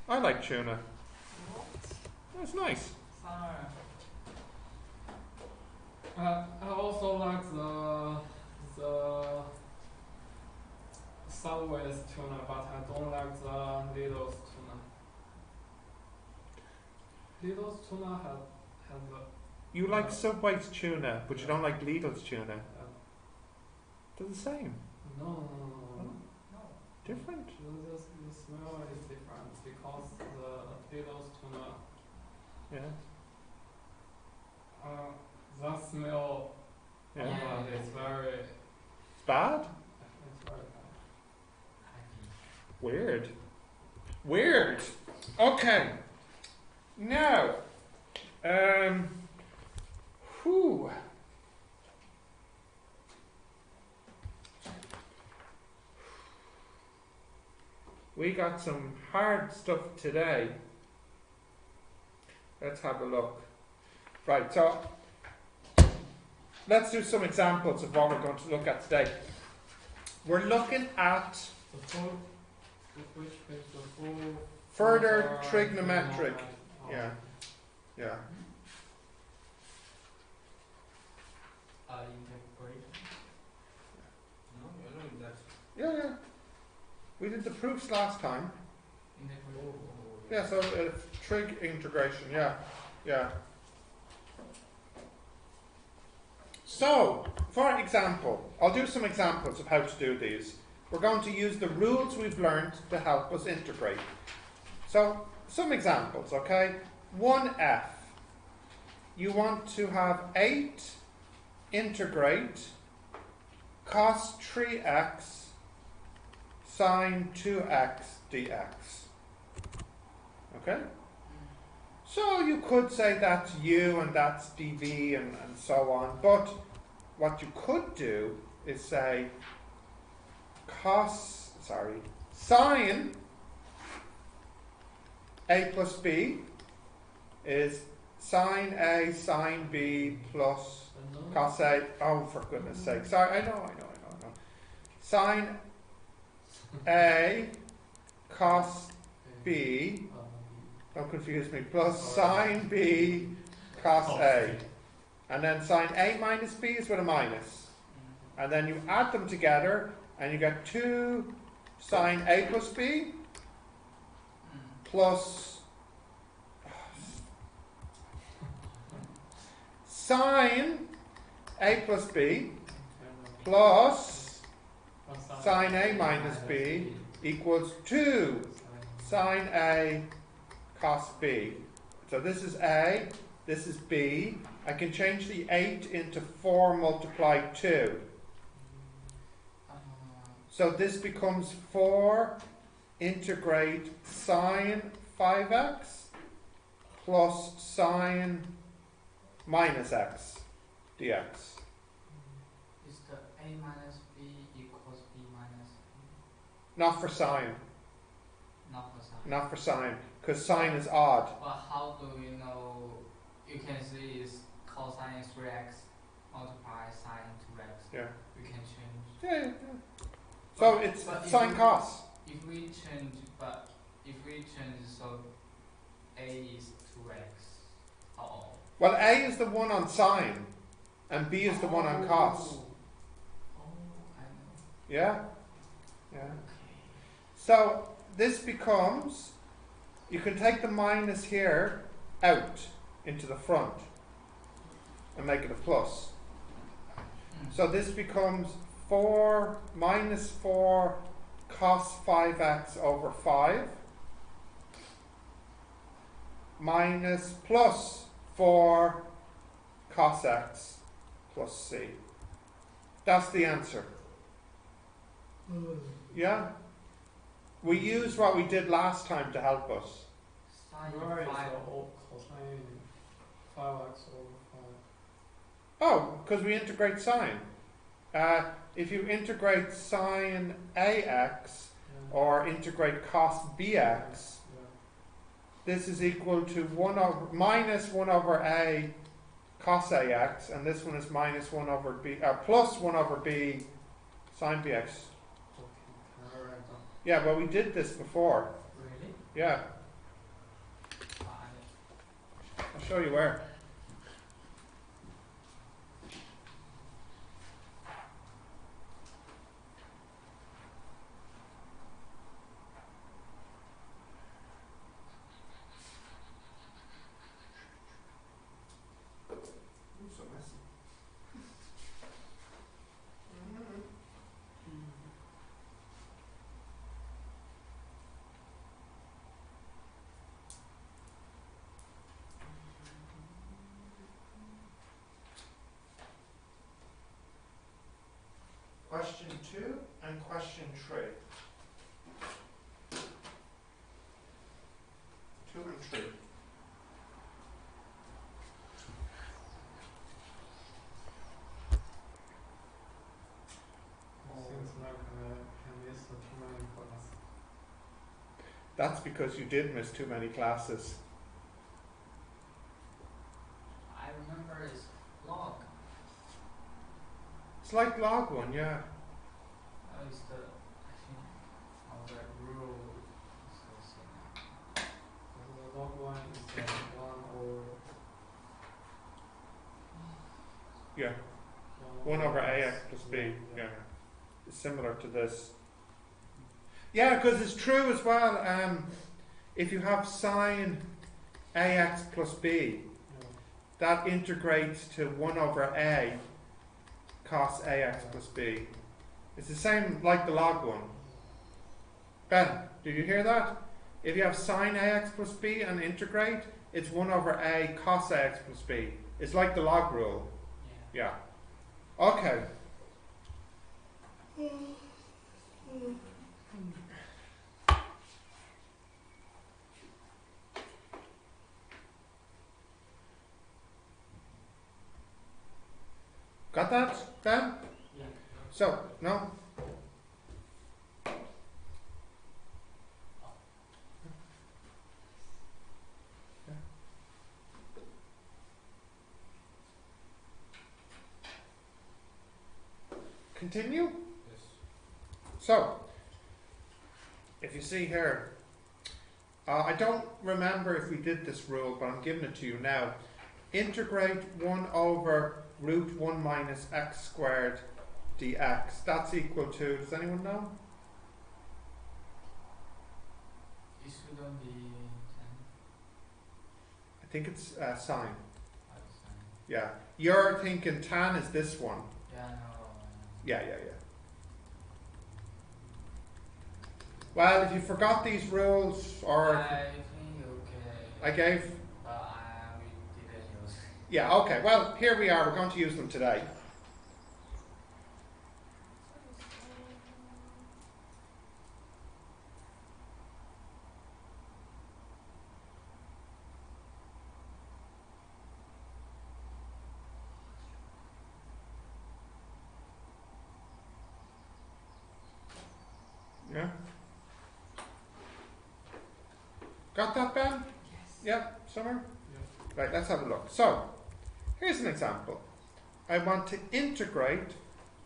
I like tuna. It's nice. I also like the Subway's tuna, but I don't like the Lidl's tuna. Lidl's tuna has the You like Subway's tuna, but you don't like Lidl's tuna. They're the same. no. Different. The smell is different because the Lidl's tuna. Yeah. That smell Yeah. is very. It's bad. It's very bad. Weird. Weird. Okay. Now, whew. We got some hard stuff today. Let's have a look. Right, so let's do some examples of what we're going to look at today. We're looking at further trigonometric. Yeah. Yeah. Yeah. We did the proofs last time. Yeah, so trig integration, yeah. So, for example, I'll do some examples of how to do these. We're going to use the rules we've learned to help us integrate. So, some examples, okay? 1f. You want to have 8 integrate cos 3x sine 2x dx. Okay? So you could say that's u and that's dv and so on, but what you could do is say sine a plus b is sine a sine b plus cos a. Oh, for goodness sake. Sorry, I know. Sine a cos b, don't confuse me, plus sine b cos a. And then sine a minus b is with a minus. And then you add them together and you get 2 sine a plus b plus sine a plus b plus sine a minus b equals 2 sine a cos b. So this is a, this is b. I can change the 8 into 4 multiplied 2. So this becomes 4 integrate sine 5x plus sine minus x dx. Is the a minus b equals b minus b? Not for sine. Not for sine. Not for sine, because sine is odd. But how do we know? You can see is cosine 3x multiply sine 2x. Yeah. We can change. Yeah. So it's sine cos. If we change, so a is 2x. Oh. Well, a is the one on sine, and b is the one on cos. Oh, I know. Yeah? Yeah. Okay. So this becomes, you can take the minus here out into the front and make it a plus. So this becomes 4 minus 4 cos 5x over 5 minus plus 4 cos x plus c. That's the answer. Yeah? We used what we did last time to help us. Sine Where is 5. the cosine 5x over 5? Oh, because we integrate sine. If you integrate sine ax or integrate cos bx, this is equal to minus 1 over a cos ax, and this one is minus 1 over b, plus 1 over b sine bx. Okay, can I write down? Yeah, well, we did this before. Really? Yeah. I'll show you where. Ooh, so messy. Question 2 and question 3. 2 and 3. Seems like I missed too many classes. That's because you did miss too many classes. I remember it's log. It's like log 1, yeah. Oh, it's the, I think, oh, the rule is the same. The log 1 is 1 over. Yeah. 1 over ax plus b. Yeah. It's similar to this. Yeah, because it's true as well. If you have sine ax plus b, that integrates to 1 over a cos ax plus b. It's the same like the log 1. Ben, did you hear that? If you have sine ax plus b and integrate, it's 1 over a cos ax plus b. It's like the log rule. Yeah. Yeah. Okay. Got that, Ben? Yeah. So, no? Continue? Yes. So, if you see here, I don't remember if we did this rule, but I'm giving it to you now. Integrate 1 over root 1 minus x squared dx. That's equal to, does anyone know? It shouldn't be 10. I think it's sine. I was saying. Yeah. You're thinking tan is this one. Yeah, no. Yeah. Well, if you forgot these rules, or I think okay. I gave. But we didn't use. Yeah, okay. Well, here we are. We're going to use them today. Yeah. Got that, Ben? Yes. Yeah, Summer? Yes. Right, let's have a look. So, here's an example. I want to integrate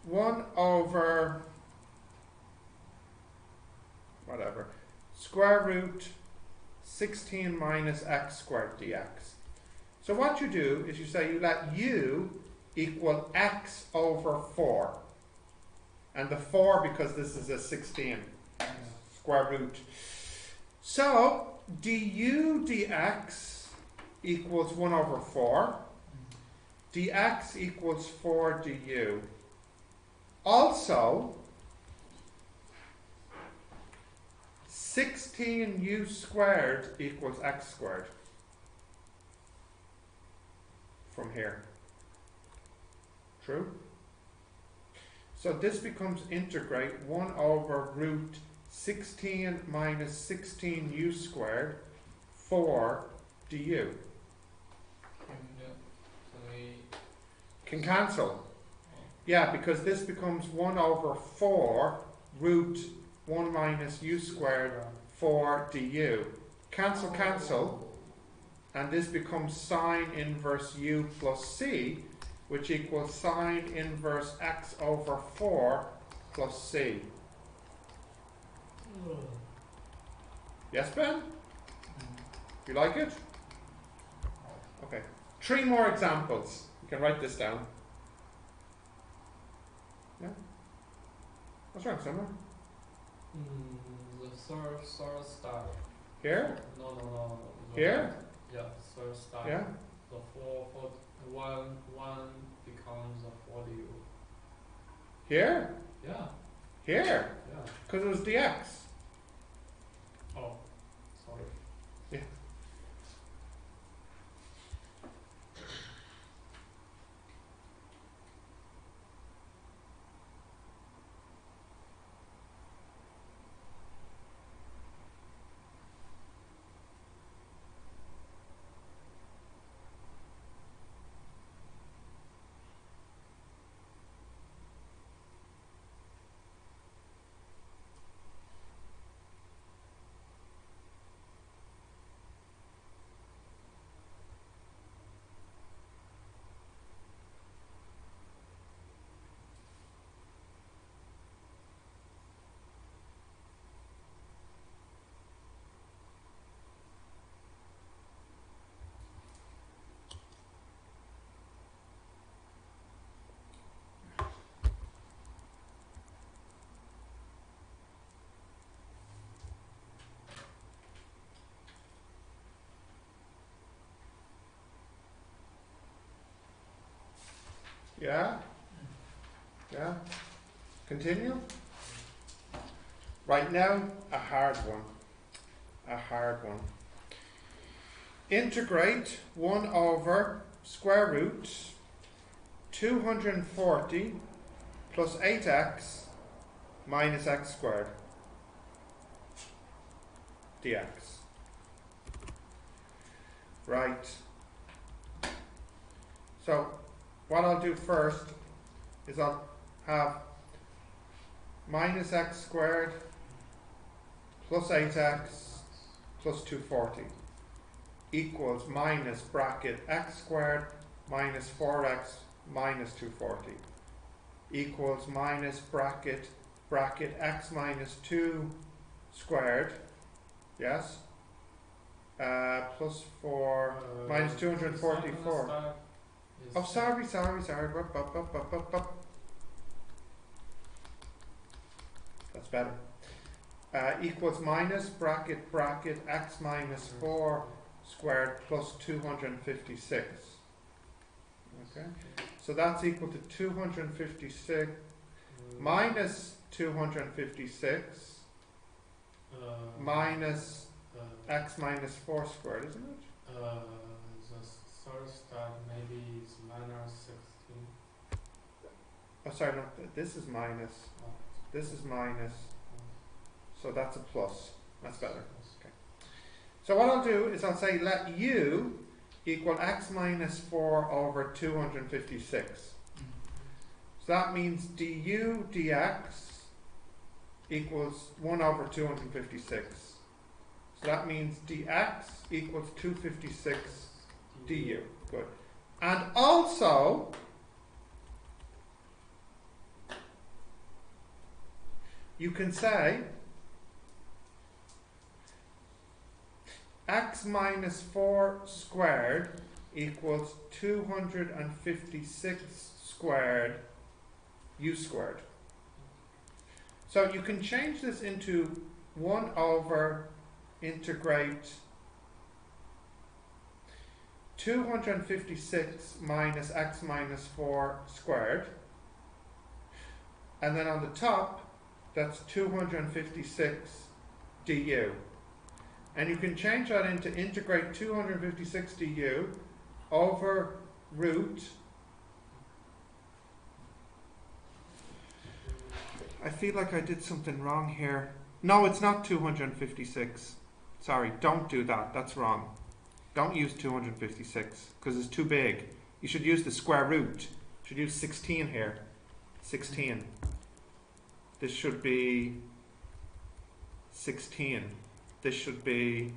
1 over whatever, square root 16 minus x squared dx. So what you do is you say you let u equal x over 4. And the 4, because this is a 16 square root. So du dx equals 1 over 4. Dx equals 4 du. Also, 16u squared equals x squared. From here. True? So this becomes integrate 1 over root 16 minus 16u squared 4 du. So we Can cancel. Yeah, because this becomes 1 over 4 root 1 minus u squared 4 du. Cancel, cancel. And this becomes sine inverse u plus c, which equals sine inverse x over 4 plus c. Yes, Ben? You like it? Okay. 3 more examples. You can write this down. Yeah? What's wrong, Summer? The third step. Here? No. Here? Yeah, third step. Yeah? The one becomes a 40. Here? Yeah. Here? Yeah. Because it was dx. Oh, sorry. Yeah. Yeah? Yeah? Continue? Right now, a hard one. A hard one. Integrate 1 over square root 240 plus 8x minus x squared dx. Right. So, what I'll do first is I'll have minus x squared plus 8x plus 240 equals minus bracket x squared minus 4x minus 240 equals minus bracket x minus 2 squared, yes, plus 4 minus 244. Oh, sorry. Bup. That's better. Equals minus bracket x minus 4 squared plus 256. Okay, so that's equal to 256 minus 256 minus x minus 4 squared, isn't it? The third step maybe is minus 16. Oh, sorry, no, this is minus. This is minus. So that's a plus. That's better. Okay. So what I'll do is I'll say let u equal x minus 4 over 256. So that means du dx equals 1 over 256. So that means dx equals 256 du. Good. And also, you can say x minus 4 squared equals 256 squared u squared. So you can change this into 1 over integrate 256 minus x minus 4 squared, and then on the top that's 256 du. And you can change that into integrate 256 du over root. I feel like I did something wrong here. No, it's not 256. Sorry, don't do that. That's wrong. Don't use 256 because it's too big. You should use the square root. You should use 16 here. 16. This should be 16. This should be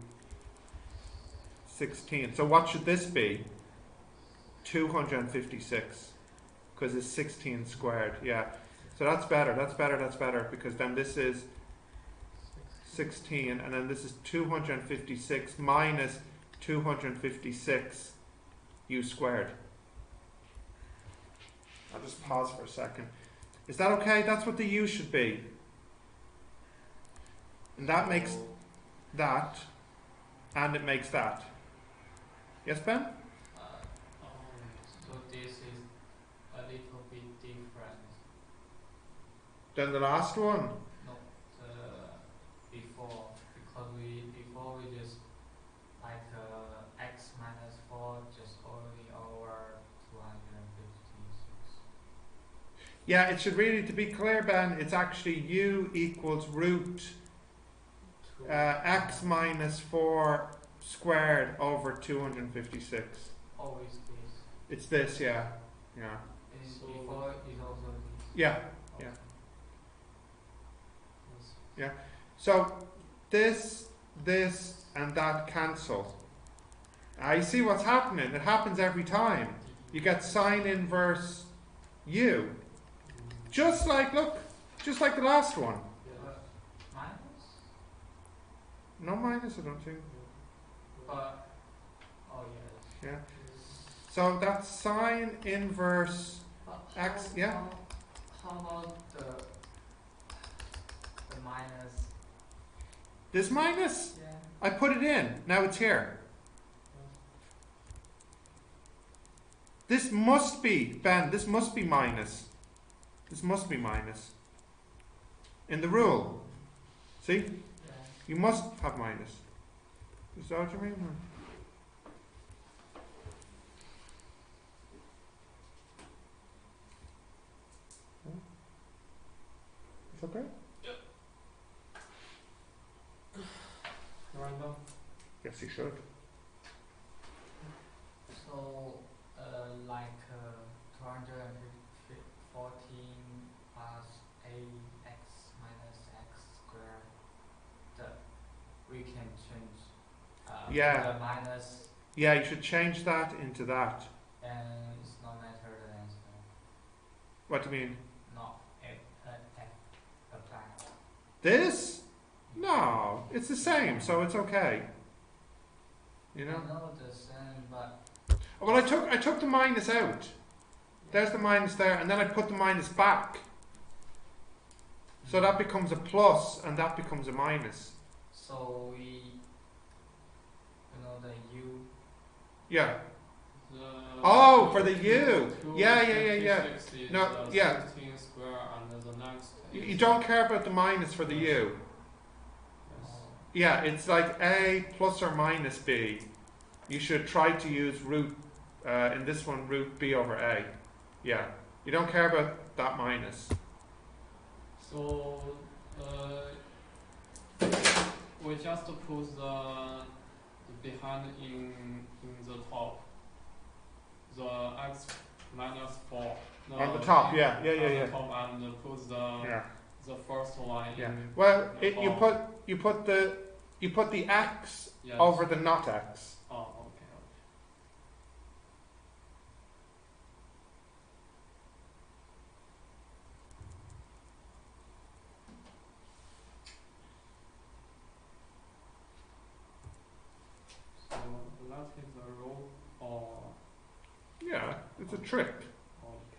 16. So what should this be? 256 because it's 16 squared. Yeah. So that's better. That's better because then this is 16 and then this is 256 minus 256 u squared. I'll just pause for a second. Is that okay? That's what the u should be. And that makes that, and it makes that. Yes, Ben? So this is a little bit different. Then the last one. No, the before, because before we just like x minus 4 just only over 256. Yeah, it should really, to be clear, Ben, it's actually u equals root x minus 4 squared over 256. Always this. It's this, yeah. Yeah. And So before is also this. Yeah. Okay. Yeah. Yes. So this, and that cancel. You see what's happening? It happens every time. You get sine inverse u. Just like, look, just like the last one. Yeah. Minus? No minus, I don't think. But, oh yes. Yeah. So that's sine inverse x, yeah? How about the minus? This minus? Yeah. I put it in. Now it's here. This must be, Ben, this must be minus. This must be minus. In the rule. See? Yeah. You must have minus. Is that what you mean? It's okay? Random. Yes, you should. So, like 214 plus ax minus x squared, we can change Yeah. the minus, Yeah, you should change that into that. and it's no matter the answer. What do you mean? No, apply. This? No, it's the same, so it's okay. You know? I know the same, but Well, I took the minus out. There's the minus there, and then I put the minus back. So that becomes a plus, and that becomes a minus. so the u. Yeah. The Oh, for the u. Yeah. 256 is, No, yeah. 16 square, and the next. You don't care about the minus for the u. Yes. Yeah, it's like a plus or minus b. You should try to use root, in this one, root b over a. Yeah. You don't care about that minus. So we just put the behind in the top. The x minus 4. No, On the top, yeah. on the top, and put Yeah. the first line. Yeah. In Well, the you top. put the x Yes. over the not x. Oh, okay. So that is the rule, or Yeah, it's a trick. okay.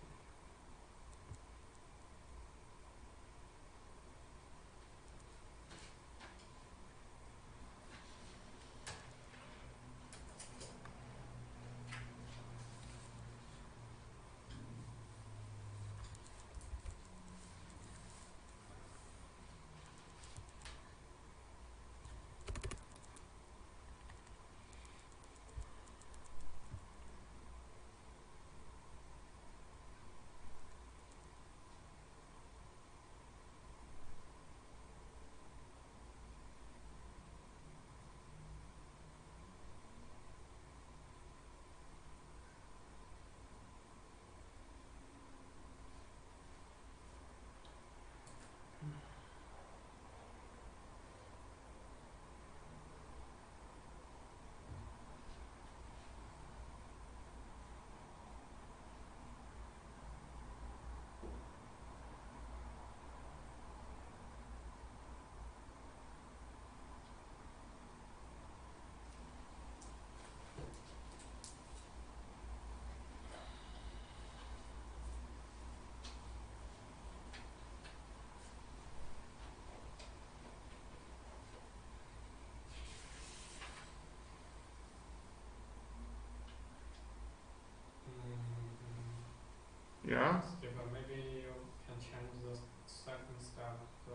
Yeah. it's different. Maybe you can change the second step to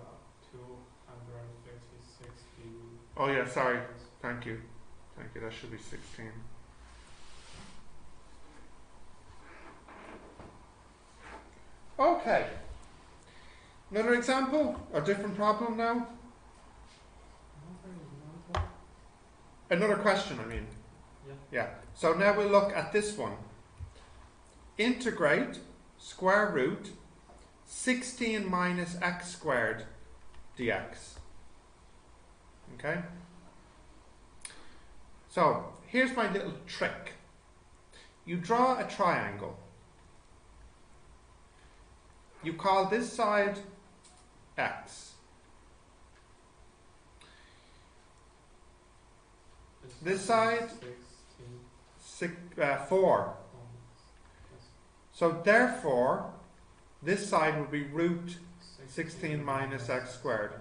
256 Oh yeah, sorry. Thank you. Thank you. That should be 16. Okay. Another example? A different problem now? Another question, I mean. Yeah. So now we'll look at this one. Integrate square root 16 minus x squared dx. Okay? So, here's my little trick. You draw a triangle. You call this side x. This side 4. So therefore, this side will be root 16 minus x squared.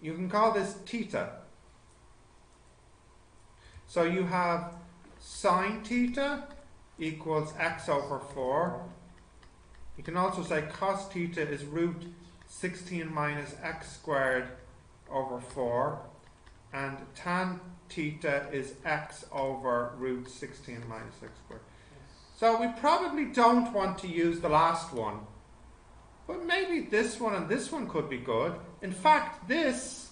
You can call this theta. So you have sine theta equals x over 4. You can also say cos theta is root 16 minus x squared over 4. And tan theta is x over root 16 minus x squared. So we probably don't want to use the last one. But maybe this one and this one could be good. In fact, this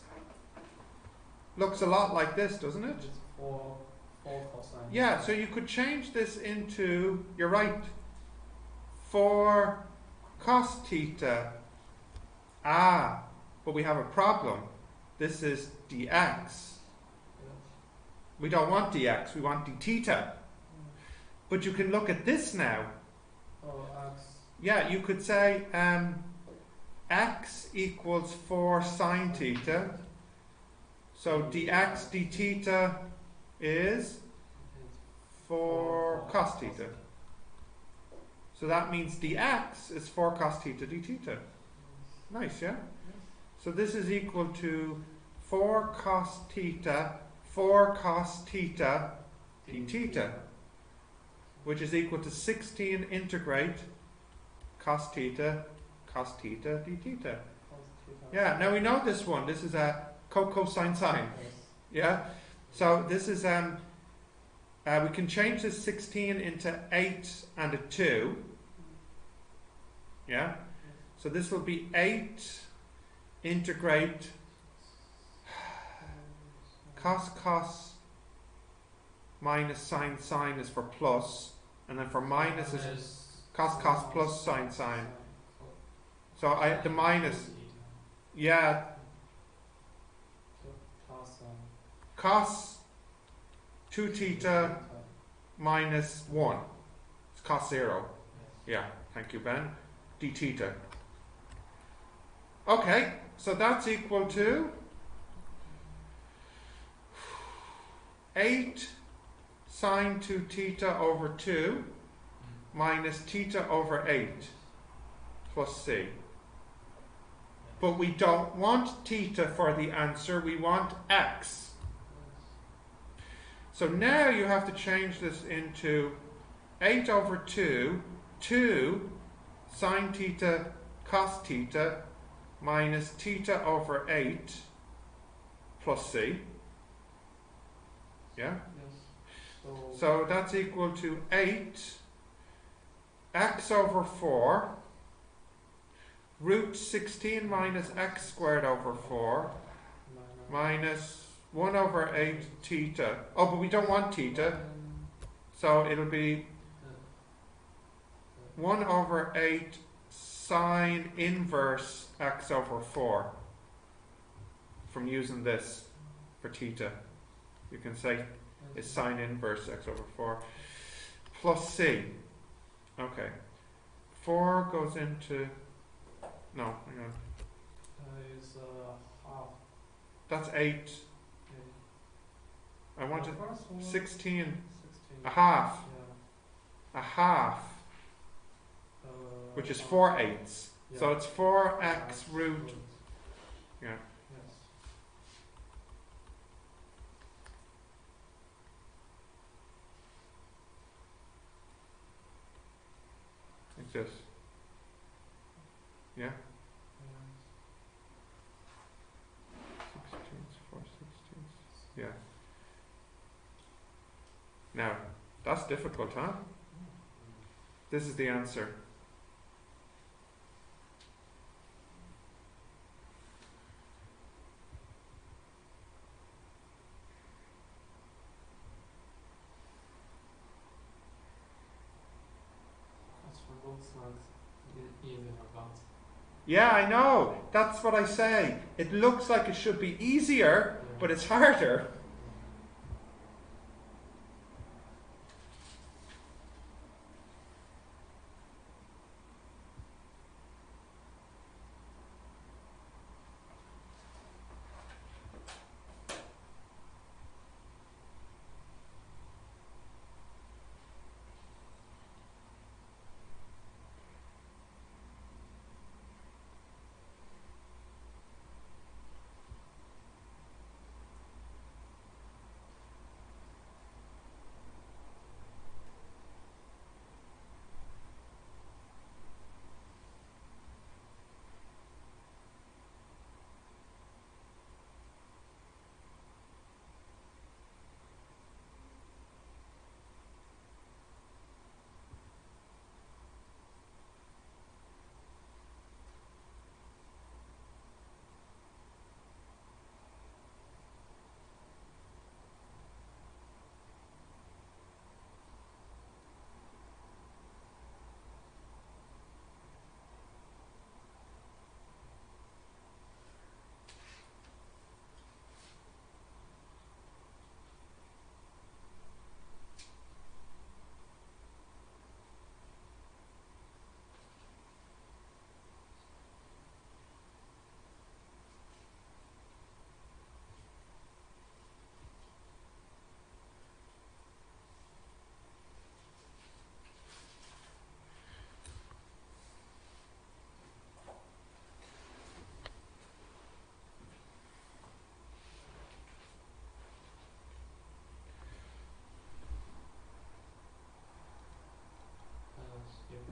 looks a lot like this, doesn't it? It's 4 cosine. Yeah, so you could change this into, you're right, 4 cos theta. Ah, but we have a problem. This is dx. We don't want dx, we want d theta. But you can look at this now. Oh, x. Yeah, you could say x equals 4 sine theta. So dx d theta is 4 cos theta. So that means dx is 4 cos theta d theta. Nice, yeah? So this is equal to 4 cos theta d theta, which is equal to 16 integrate cos theta d theta. Yeah, now we know this one. This is a cosine sine. Yeah? So this is, we can change this 16 into 8 and a 2. Yeah? So this will be 8 integrate cos minus sine is for plus, and then for minus is cos plus sine. So the minus, yeah, cos 2 theta minus 1. It's cos 0. Yeah, thank you, Ben. D theta. Okay, so that's equal to 8 sine 2 theta over 2 minus theta over 8 plus c. But we don't want theta for the answer, we want x. So now you have to change this into 8 over 2 sine theta cos theta minus theta over 8 plus c. Yeah? Yes. So that's equal to 8 x over 4 root 16 minus x squared over 4 minus 1 over 8 theta. Oh, but we don't want theta. So it'll be 1 over 8 sine inverse x over 4 from using this for theta. You can say it's sine inverse x over 4 plus c. Okay. 4 goes into... No, hang on. Is half. That's 8. Yeah. I wanted The first one, 16. 16. A half. Yeah. A half. Which is 4 eighths. Yeah. So it's 4x root. Yeah. Yes. It's this. Yeah? 16ths, 4/16ths. Yeah. Now, that's difficult, huh? This is the answer. That's for both sides. Easier, but Yeah, I know. That's what I say. It looks like it should be easier, but it's harder.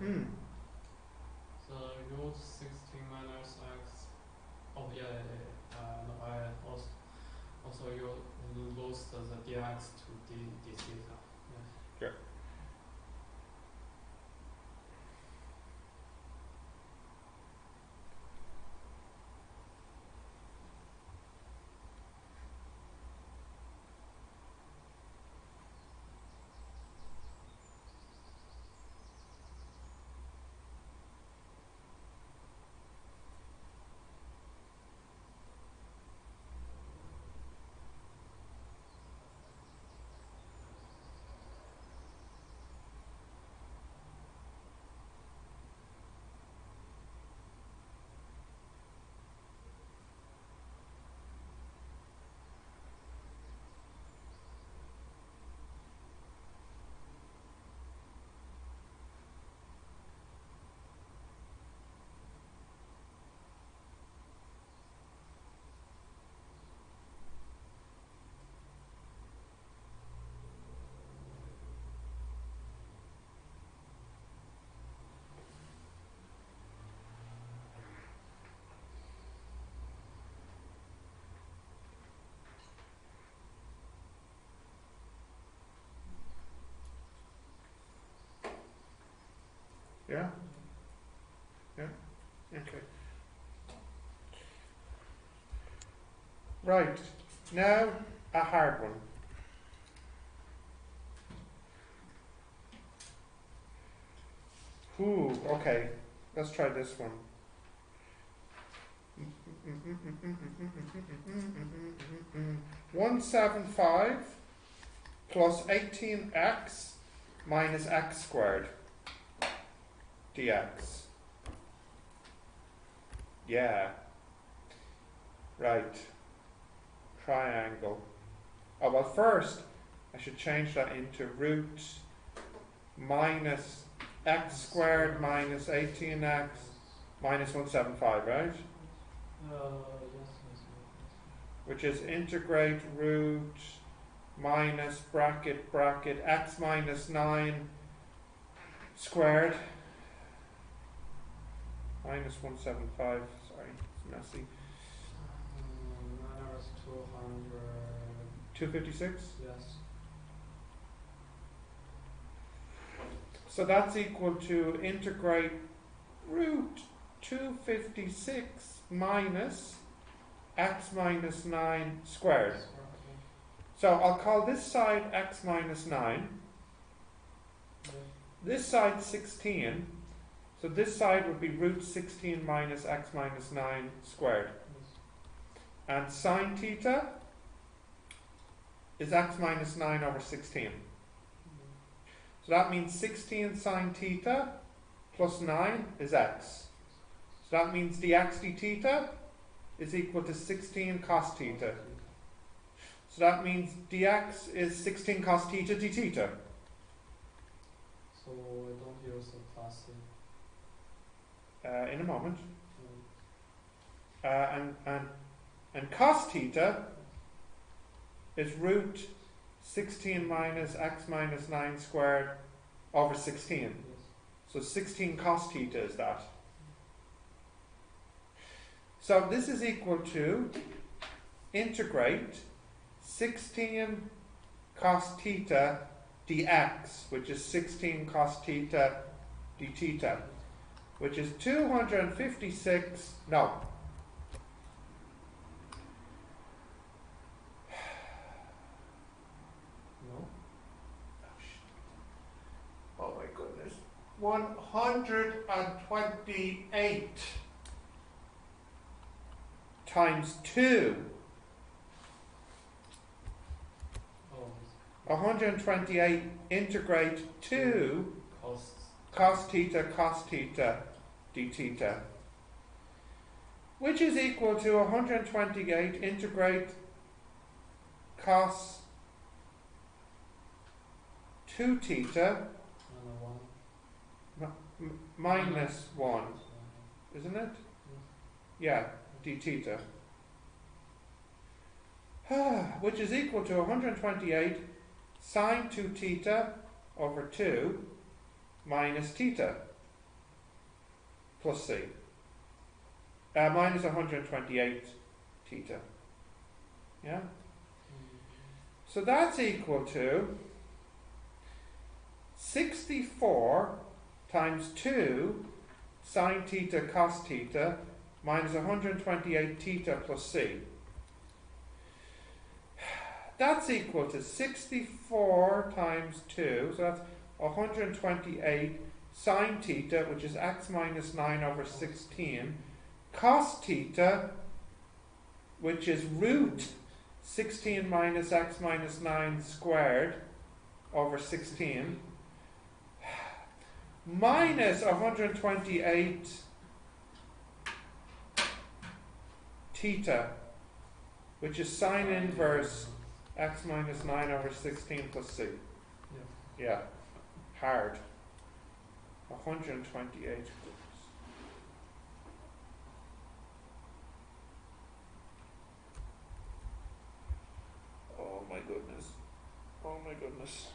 Mm. so root 16 minus x. Oh yeah, no, I also you lose the dx to d theta. Yeah. Yeah. Yeah? Yeah? Okay. Right. Now, a hard one. Ooh, okay. Let's try this one. 175 plus 18x minus x squared dx. Yeah. Right. Triangle. Oh, well, first I should change that into root minus x squared minus 18x minus 175, right? Yes, yes. Which is integrate root minus bracket bracket x minus 9 squared minus 175. Sorry, it's messy. Minus 200. 256. Yes. So that's equal to integrate root 256 minus x minus 9 squared. So I'll call this side x minus 9. This side 16. So this side would be root 16 minus x minus 9 squared. And sine theta is x minus 9 over 16. So that means 16 sine theta plus 9 is x. So that means dx d theta is equal to 16 cos theta. So that means dx is 16 cos theta d theta. So I don't use the plus C. In a moment. And cos theta is root 16 minus x minus 9 squared over 16. Yes. So 16 cos theta is that. So this is equal to integrate 16 cos theta dx, which is 16 cos theta d theta, which is 256, no. No. Oh my goodness. 128 times 2. Oh. 128 integrate 2 Costs. cos theta d theta, which is equal to 128 integrate cos 2 theta minus 1, isn't it? Yeah, d theta. Which is equal to 128 sine 2 theta over 2 minus theta plus c. Minus 128 theta. Yeah? So that's equal to 64 times 2 sine theta cos theta minus 128 theta plus c. That's equal to 64 times 2, so that's 128 sine theta, which is x minus 9 over 16, cos theta, which is root 16 minus x minus 9 squared over 16, minus 128 theta, which is sine inverse x minus 9 over 16 plus c. Yeah, hard. 128. Oh my goodness. Oh my goodness.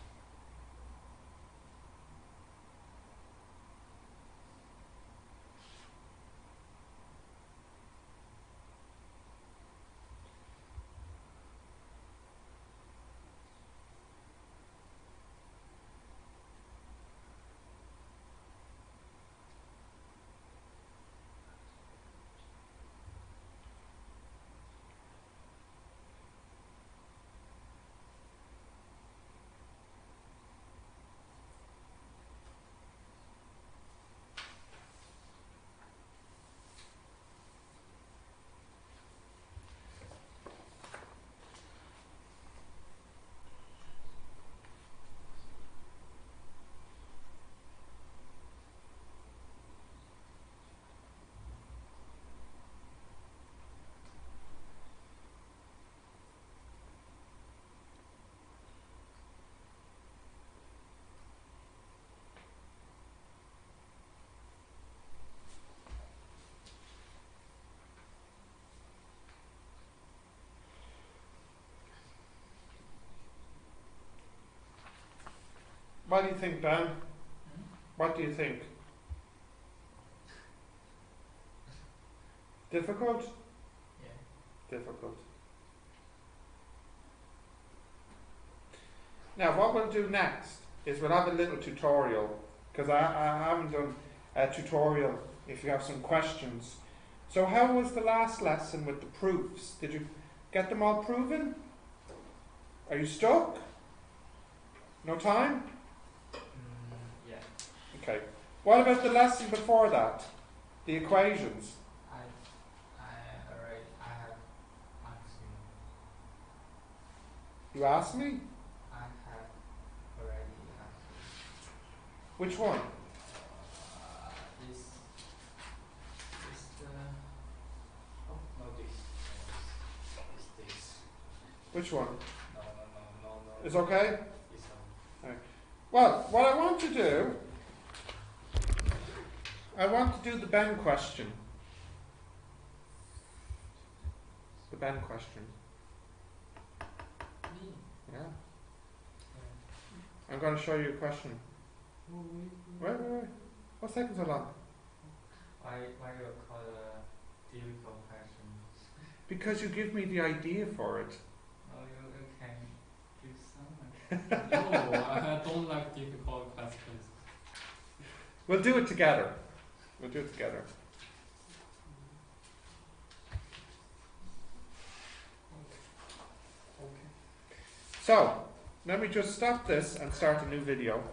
What do you think, Ben? What do you think? Difficult? Yeah. Difficult. Now what we'll do next is we'll have a little tutorial, because I haven't done a tutorial if you have some questions. So how was the last lesson with the proofs? Did you get them all proven? Are you stuck? No time? Yeah. Okay. What about the lesson before that? The equations? I have asked you. You asked me? I have already asked you. Which one? Is the oh no this. Which one? No. It's okay? It's Well, what I want to do, I want to do the Ben question. The Ben question. me. Yeah. I'm going to show you a question. Wait. What's taking so long? Why you call a difficult question? Because you give me the idea for it. Oh, you can give some. No, I don't like difficult questions. We'll do it together. Okay. So, let me just stop this and start a new video.